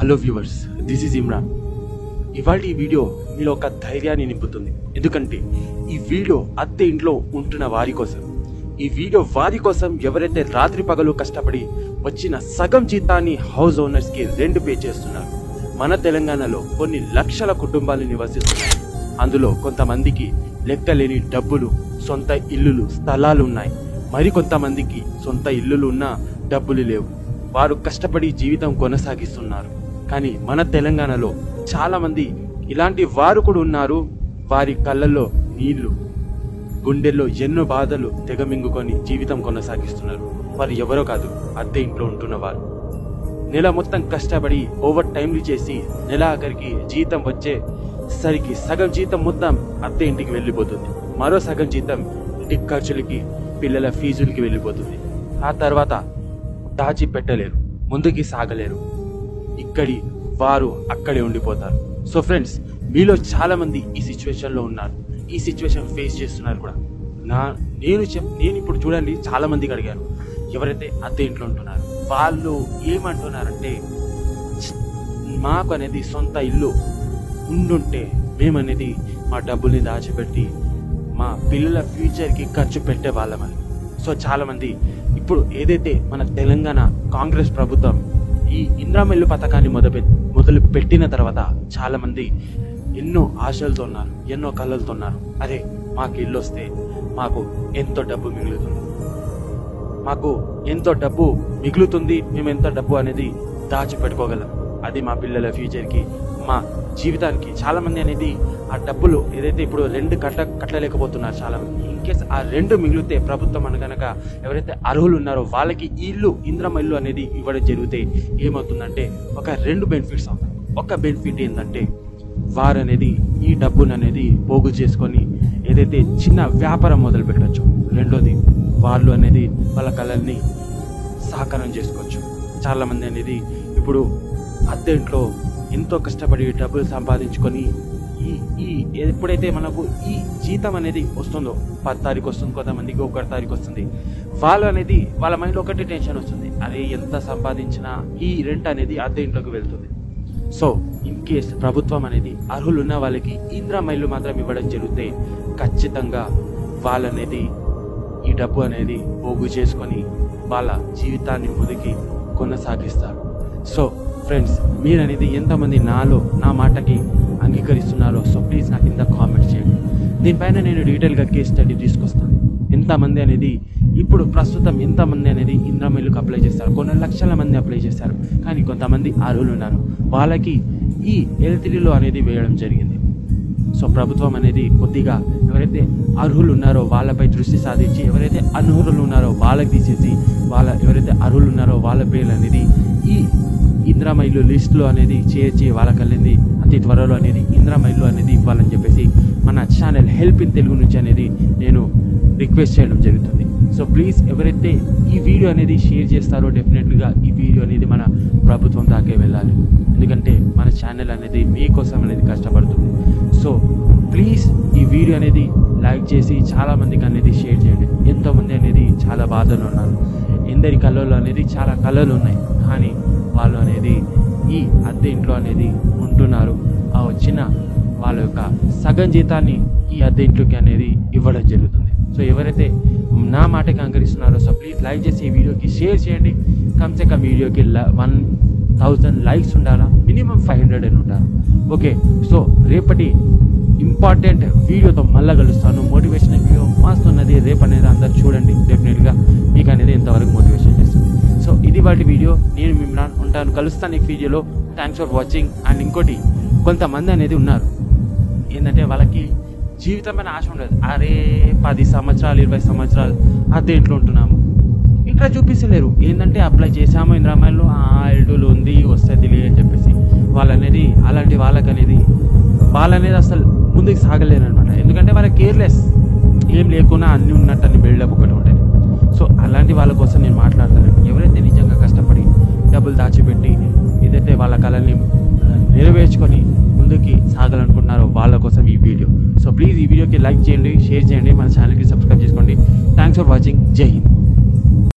Hello viewers, this is Imran. ఇవాళ ఈ video మీలో ఒక ధైర్యాన్ని నింపుతుంది. ఎందుకంటే ఈ వీడియో అద్దె ఇంట్లో ఉంటున్న వారి కోసం. ఈ వీడియో వారి కోసం ఎవరైతే రాత్రి పగలు కష్టపడి వచ్చిన సగం జీతాన్ని హౌస్ ఓనర్స్కి రెంట్ పే చేస్తున్నారు. మన తెలంగాణలో కొన్ని లక్షల కుటుంబాలు నివసిస్తున్నాయి. అందులో కొంతమందికి లెక్కలేని డబ్బులు, సొంత ఇల్లులు, స్థలాలు ఉన్నాయి. మరికొంతమందికి సొంత ఇల్లులు ఉన్నా డబ్బులు లేవు. వారు కష్టపడి జీవితం కొనసాగిస్తున్నారు. కానీ మన తెలంగాణలో చాలా మంది ఇలాంటి వారు కూడా ఉన్నారు. వారి కళ్ళల్లో నీళ్లు, గుండెల్లో ఎన్నో బాధలు తెగమింగుకొని జీవితం కొనసాగిస్తున్నారు. వారు ఎవరో కాదు, అద్దె ఇంట్లో ఉంటున్నవారు. నెల మొత్తం కష్టపడి ఓవర్ టైంలు చేసి నెల ఆఖరికి జీతం వచ్చేసరికి సగం జీతం మొత్తం అద్దె ఇంటికి వెళ్ళిపోతుంది. మరో సగం జీతం ఇంటి ఖర్చులకి, పిల్లల ఫీజులకి వెళ్ళిపోతుంది. ఆ తర్వాత దాచి పెట్టలేరు, ముందుకి సాగలేరు. ఇక్కడి వారు అక్కడే ఉండిపోతారు. సో ఫ్రెండ్స్, మీలో చాలా మంది ఈ సిచ్యువేషన్లో ఉన్నారు. ఈ సిచ్యువేషన్ ఫేస్ చేస్తున్నారు కూడా. నేను ఇప్పుడు చూడండి, చాలా మందికి అడిగాను ఎవరైతే అద్దె ఇంట్లో ఉంటున్నారు. వాళ్ళు ఏమంటున్నారంటే, మాకు అనేది సొంత ఇల్లు ఉండుంటే మేమనేది మా డబ్బుల్ని దాచిపెట్టి మా పిల్లల ఫ్యూచర్కి ఖర్చు పెట్టే వాళ్ళమని. సో చాలామంది ఇప్పుడు ఏదైతే మన తెలంగాణ కాంగ్రెస్ ప్రభుత్వం ఈ ఇందిరమ్మ ఇల్లు పథకాన్ని మొదలు పెట్టిన తర్వాత చాలామంది ఎన్నో ఆశలతో ఉన్నారు, ఎన్నో కళలతో ఉన్నారు. అరే, మాకు ఇల్లు వస్తే మాకు ఎంతో డబ్బు మిగులుతుంది, మేము ఎంత డబ్బు అనేది దాచిపెట్టుకోగలం. అది మా పిల్లల ఫ్యూచర్కి, మా జీవితానికి. చాలామంది అనేది ఆ డబ్బులు ఏదైతే ఇప్పుడు రెండు కట్టలేకపోతున్నారు చాలామంది. ఇన్కేస్ ఆ రెండు మిగిలితే ప్రభుత్వం అనగనక ఎవరైతే అర్హులు ఉన్నారో వాళ్ళకి ఇల్లు, ఇందిరమ్మ ఇల్లు అనేది ఇవ్వడం జరిగితే ఏమవుతుందంటే ఒక రెండు బెనిఫిట్స్ అవుతాయి. ఒక బెనిఫిట్ ఏంటంటే వారు అనేది ఈ డబ్బును అనేది పోగు చేసుకొని ఏదైతే చిన్న వ్యాపారం మొదలు పెట్టవచ్చు. రెండోది, వాళ్ళు అనేది వాళ్ళ కళల్ని సాకారం చేసుకోవచ్చు. చాలామంది అనేది ఇప్పుడు అద్దె ఇంట్లో ఎంతో కష్టపడి డబ్బులు సంపాదించుకొని ఎప్పుడైతే మనకు ఈ జీతం అనేది వస్తుందో, 10 తారీఖు వస్తుంది, కొంతమందికి 1 తారీఖు వస్తుంది, వాళ్ళు అనేది వాళ్ళ మైండ్లో ఒకటి టెన్షన్ వస్తుంది. అరే, ఎంత సంపాదించినా ఈ రెంట్ అనేది అద్దె ఇంట్లోకి వెళ్తుంది. సో ఇన్ కేస్ ప్రభుత్వం అనేది అర్హులు ఉన్న వాళ్ళకి ఇందిరమ్మ ఇల్లు మాత్రం ఇవ్వడం జరిగితే ఖచ్చితంగా వాళ్ళనేది ఈ డబ్బు అనేది పోగు చేసుకొని వాళ్ళ జీవితాన్ని ముందుకి కొనసాగిస్తారు. సో ఫ్రెండ్స్, మీరు అనేది ఎంతమంది నా మాటకి అంగీకరిస్తున్నారో సో ప్లీజ్ నాకు కింద కామెంట్ చేయండి. దీనిపైన నేను డీటెయిల్గా కేస్ స్టడీ తీసుకొస్తాను. ఎంతమంది అనేది ఇప్పుడు ప్రస్తుతం ఎంతమంది అనేది ఇందిరమ్మ ఇల్లుకి అప్లై చేస్తారు. కొన్ని లక్షల మంది అప్లై చేస్తారు. కానీ కొంతమంది అర్హులు ఉన్నారు, వాళ్ళకి ఈ L3లో అనేది వేయడం జరిగింది. సో ప్రభుత్వం అనేది కొద్దిగా ఎవరైతే అర్హులు ఉన్నారో వాళ్ళపై దృష్టి సాధించి, ఎవరైతే అనర్హులు ఉన్నారో వాళ్ళకి తీసేసి ఎవరైతే అర్హులు ఉన్నారో వాళ్ళ పేర్లు అనేది ఈ ఇందిరమ్మ ఇల్లు లిస్టులో అనేది చేర్చి వాళ్ళకల్లింది అతి త్వరలో అనేది ఇందిరమ్మ ఇల్లు అనేది ఇవ్వాలని చెప్పేసి మన ఛానల్ హెల్ప్ ఇన్ తెలుగు నుంచి అనేది నేను రిక్వెస్ట్ చేయడం జరుగుతుంది. సో ప్లీజ్ ఎవరైతే ఈ వీడియో అనేది షేర్ చేస్తారో డెఫినెట్గా ఈ వీడియో అనేది మన ప్రభుత్వం దాకే వెళ్ళాలి. ఎందుకంటే మన ఛానల్ అనేది మీకోసం అనేది కష్టపడుతుంది. సో ప్లీజ్ ఈ వీడియో అనేది లైక్ చేసి చాలామందికి అనేది షేర్ చేయండి. ఎంతోమంది అనేది చాలా బాధలు ఉన్నారు. ఎందరి కళలు అనేది చాలా కళలు ఉన్నాయి, కానీ వాళ్ళు అనేది ఈ అద్దె ఇంట్లో అనేది ఉంటున్నారు. ఆ వచ్చిన వాళ్ళ యొక్క సగం జీతాన్ని ఈ అద్దె ఇంట్లోకి అనేది ఇవ్వడం జరుగుతుంది. సో ఎవరైతే నా మాటకి అంగరిస్తున్నారో సో ప్లీజ్ లైక్ చేసి ఈ వీడియోకి షేర్ చేయండి. కమ్సే కమ్ వీడియోకి 1000 లైక్స్ ఉండాలా, మినిమం 500 అని ఉండాలి. ఓకే, సో రేపటి ఇంపార్టెంట్ వీడియోతో మళ్ళీ కలుస్తాను. మోటివేషనల్ వీడియో మస్తు ఉన్నది. రేపు అనేది అందరు చూడండి, డెఫినెట్గా మీకు అనేది ఎంతవరకు మోటివేషన్ చేస్తుంది. సో ఇది వాటి వీడియో. నేను ఇమ్రాన్ ఉంటాను, కలుస్తాను నెక్స్ట్ వీడియోలో. Thanks for watching. అండ్ ఇంకోటి, కొంతమంది అనేది ఉన్నారు ఏంటంటే వాళ్ళకి జీవితం పైన ఆశ ఉండదు. అరే 10 సంవత్సరాలు 20 సంవత్సరాలు అద్దె ఇంట్లో ఉంటున్నాము, ఇక్కడ చూపిస్తలేరు. ఏంటంటే అప్లై చేసాము ఇందిరమ్మ ఇల్లు, L2లో ఉంది, వస్తుంది అని చెప్పేసి అలాంటి వాళ్ళనేది అసలు ముందుకు సాగలేరు అనమాట. ఎందుకంటే వాళ్ళకి కేర్లెస్, ఏం లేకున్నా అన్నీ ఉన్నట్టు బిల్డప్ ఒకటి ఉంటుంది. సో అలాంటి వాళ్ళ కోసం నేను మాట్లాడతాను. ఎవరైతే నిజంగా కష్టపడి డబ్బులు దాచిపెట్టి ఏదైతే వాళ్ళ కళల్ని నెరవేర్చుకొని ముందుకి సాగాలనుకుంటున్నారో వాళ్ళ కోసం ఈ వీడియో. సో ప్లీజ్ ఈ వీడియోకి లైక్ చేయండి, షేర్ చేయండి, మన ఛానల్కి సబ్స్క్రైబ్ చేసుకోండి. Thanks for watching. జై హింద్.